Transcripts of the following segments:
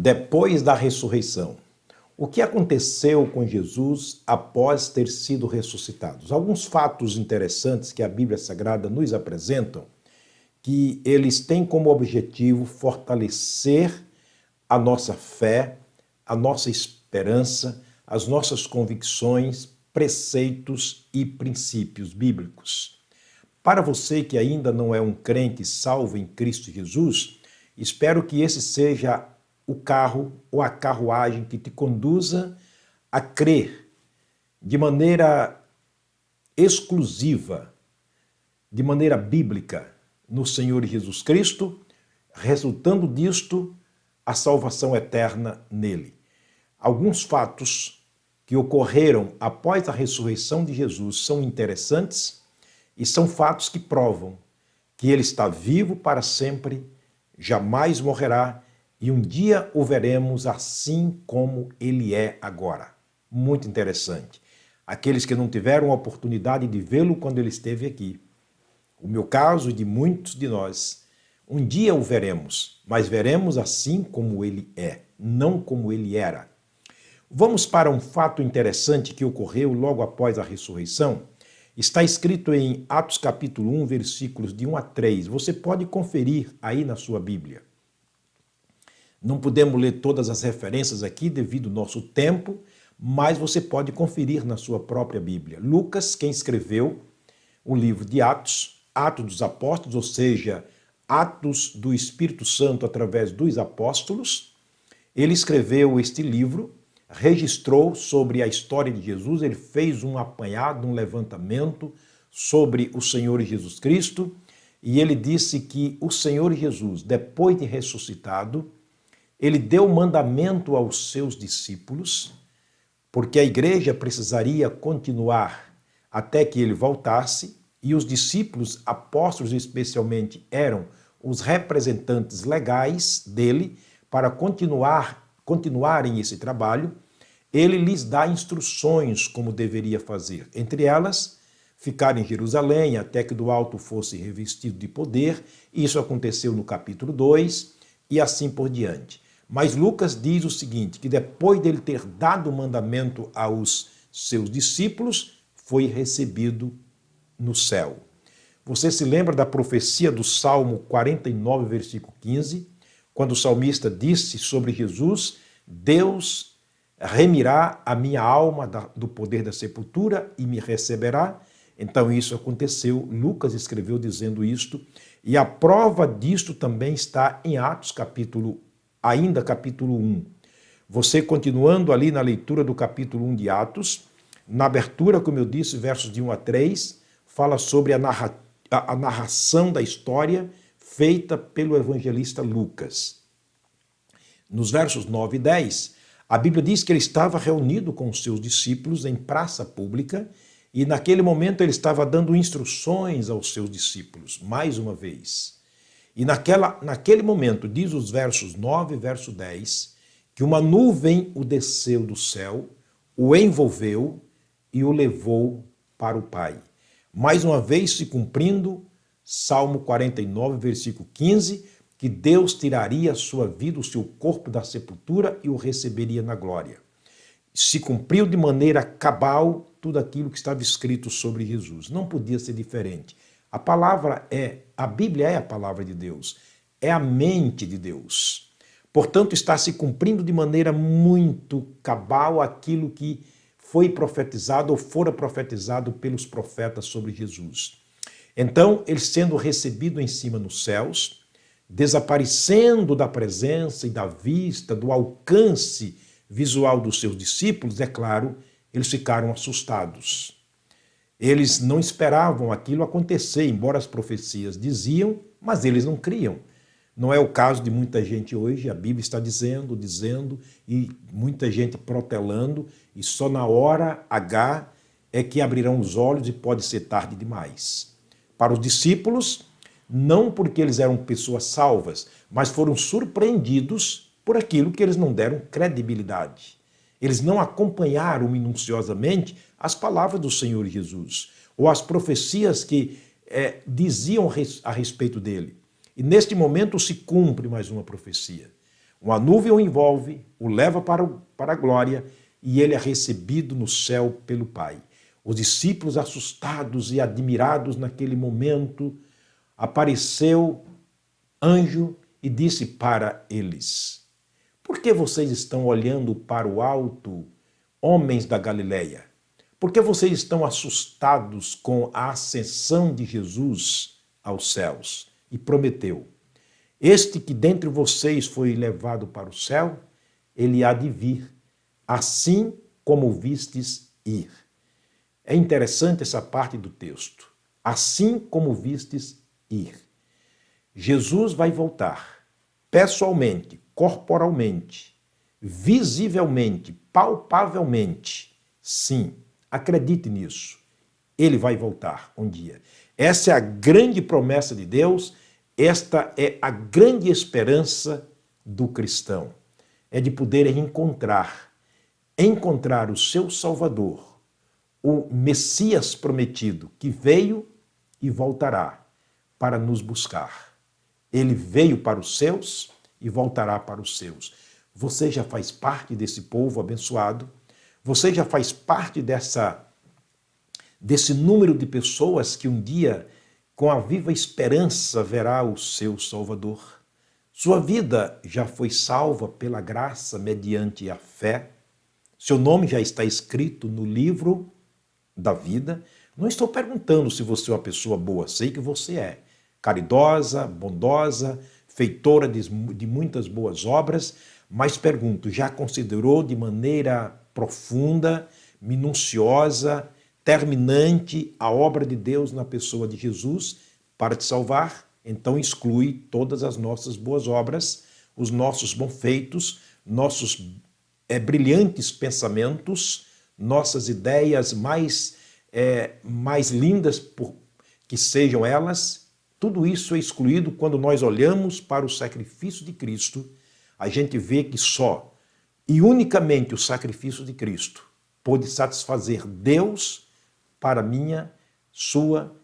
Depois da ressurreição, o que aconteceu com Jesus após ter sido ressuscitado? Alguns fatos interessantes que a Bíblia Sagrada nos apresentam, que eles têm como objetivo fortalecer a nossa fé, a nossa esperança, as nossas convicções, preceitos e princípios bíblicos. Para você que ainda não é um crente salvo em Cristo Jesus, espero que esse seja o carro ou a carruagem que te conduza a crer de maneira exclusiva, de maneira bíblica, no Senhor Jesus Cristo, resultando disto a salvação eterna nele. Alguns fatos que ocorreram após a ressurreição de Jesus são interessantes e são fatos que provam que ele está vivo para sempre, jamais morrerá e um dia o veremos assim como ele é agora. Muito interessante. Aqueles que não tiveram a oportunidade de vê-lo quando ele esteve aqui. O meu caso e de muitos de nós, um dia o veremos, mas veremos assim como ele é, não como ele era. Vamos para um fato interessante que ocorreu logo após a ressurreição. Está escrito em Atos capítulo 1, versículos de 1 a 3. Você pode conferir aí na sua Bíblia. Não podemos ler todas as referências aqui devido ao nosso tempo, mas você pode conferir na sua própria Bíblia. Lucas, quem escreveu o livro de Atos, Atos dos Apóstolos, ou seja, Atos do Espírito Santo através dos apóstolos, ele escreveu este livro, registrou sobre a história de Jesus, ele fez um apanhado, um levantamento sobre o Senhor Jesus Cristo, e ele disse que o Senhor Jesus, depois de ressuscitado, ele deu mandamento aos seus discípulos, porque a igreja precisaria continuar até que ele voltasse, e os discípulos, apóstolos especialmente, eram os representantes legais dele para continuarem esse trabalho. Ele lhes dá instruções como deveria fazer. Entre elas, ficar em Jerusalém até que do alto fosse revestido de poder. Isso aconteceu no capítulo 2 e assim por diante. Mas Lucas diz o seguinte, que depois dele ter dado o mandamento aos seus discípulos, foi recebido no céu. Você se lembra da profecia do Salmo 49, versículo 15, quando o salmista disse sobre Jesus, Deus remirá a minha alma do poder da sepultura e me receberá. Então isso aconteceu, Lucas escreveu dizendo isto, e a prova disto também está em Atos capítulo 1. Você continuando ali na leitura do capítulo 1 de Atos, na abertura, como eu disse, versos de 1 a 3, fala sobre a narração da história feita pelo evangelista Lucas. Nos versos 9 e 10, a Bíblia diz que ele estava reunido com os seus discípulos em praça pública e naquele momento ele estava dando instruções aos seus discípulos, mais uma vez. E naquele momento, diz os versos 9 e verso 10, que uma nuvem o desceu do céu, o envolveu e o levou para o Pai. Mais uma vez se cumprindo, Salmo 49, versículo 15, que Deus tiraria a sua vida, o seu corpo da sepultura e o receberia na glória. Se cumpriu de maneira cabal tudo aquilo que estava escrito sobre Jesus. Não podia ser diferente. A Bíblia é a palavra de Deus, é a mente de Deus. Portanto, está se cumprindo de maneira muito cabal aquilo que foi profetizado ou fora profetizado pelos profetas sobre Jesus. Então, ele sendo recebido em cima nos céus, desaparecendo da presença e da vista, do alcance visual dos seus discípulos, é claro, eles ficaram assustados. Eles não esperavam aquilo acontecer, embora as profecias diziam, mas eles não criam. Não é o caso de muita gente hoje, a Bíblia está dizendo, e muita gente protelando, e só na hora H é que abrirão os olhos e pode ser tarde demais. Para os discípulos, não porque eles eram pessoas salvas, mas foram surpreendidos por aquilo que eles não deram credibilidade. Eles não acompanharam minuciosamente as palavras do Senhor Jesus, ou as profecias que diziam a respeito dele. E neste momento se cumpre mais uma profecia. Uma nuvem o envolve, o leva para a glória e ele é recebido no céu pelo Pai. Os discípulos, assustados e admirados naquele momento, apareceu anjo e disse para eles: por que vocês estão olhando para o alto, homens da Galileia? Por que vocês estão assustados com a ascensão de Jesus aos céus? E prometeu: este que dentre vocês foi levado para o céu, ele há de vir, assim como o vistes ir. É interessante essa parte do texto. Assim como vistes ir. Jesus vai voltar pessoalmente, corporalmente, visivelmente, palpavelmente. Sim, acredite nisso. Ele vai voltar um dia. Essa é a grande promessa de Deus, esta é a grande esperança do cristão. É de poder encontrar o seu Salvador, o Messias prometido, que veio e voltará para nos buscar. Ele veio para os seus e voltará para os seus. Você já faz parte desse povo abençoado? Você já faz parte desse número de pessoas que um dia, com a viva esperança, verá o seu Salvador? Sua vida já foi salva pela graça mediante a fé? Seu nome já está escrito no livro da vida? Não estou perguntando se você é uma pessoa boa, sei que você é. Caridosa, bondosa, feitora de muitas boas obras, mas pergunto, já considerou de maneira profunda, minuciosa, terminante a obra de Deus na pessoa de Jesus para te salvar? Então exclui todas as nossas boas obras, os nossos bons feitos, nossos brilhantes pensamentos, nossas ideias mais lindas que sejam elas. Tudo isso é excluído quando nós olhamos para o sacrifício de Cristo. A gente vê que só e unicamente o sacrifício de Cristo pôde satisfazer Deus para minha, sua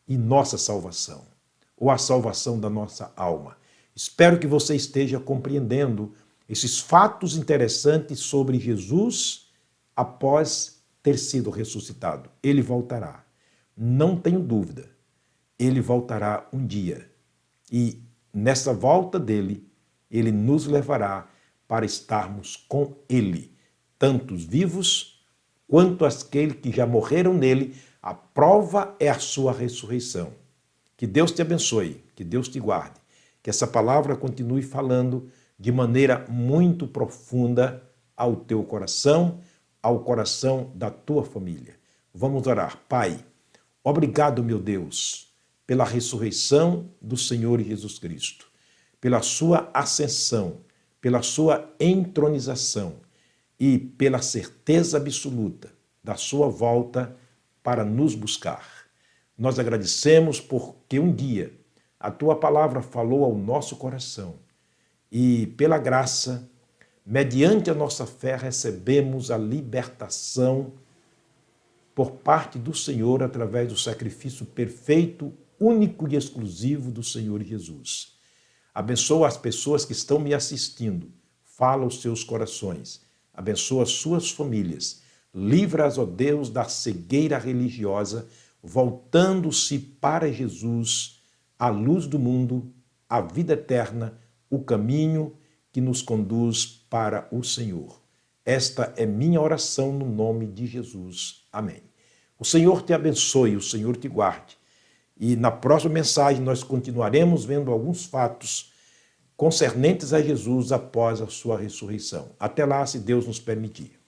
e nossa salvação, ou a salvação da nossa alma. Espero que você esteja compreendendo esses fatos interessantes sobre Jesus após ter sido ressuscitado. Ele voltará. Não tenho dúvida. Ele voltará um dia. E nessa volta dele, ele nos levará para estarmos com ele, tanto os vivos quanto aqueles que já morreram nele. A prova é a sua ressurreição. Que Deus te abençoe, que Deus te guarde, que essa palavra continue falando de maneira muito profunda ao teu coração, ao coração da tua família. Vamos orar. Pai, obrigado, meu Deus, pela ressurreição do Senhor Jesus Cristo, pela sua ascensão, pela sua entronização e pela certeza absoluta da sua volta para nos buscar. Nós agradecemos porque um dia a tua palavra falou ao nosso coração e pela graça, mediante a nossa fé, recebemos a libertação por parte do Senhor através do sacrifício perfeito, único e exclusivo do Senhor Jesus. Abençoa as pessoas que estão me assistindo, fala os seus corações, abençoa as suas famílias, livra-as, ó Deus, da cegueira religiosa, voltando-se para Jesus, a luz do mundo, a vida eterna, o caminho que nos conduz para o Senhor. Esta é minha oração no nome de Jesus. Amém. O Senhor te abençoe, o Senhor te guarde. E na próxima mensagem nós continuaremos vendo alguns fatos concernentes a Jesus após a sua ressurreição. Até lá, se Deus nos permitir.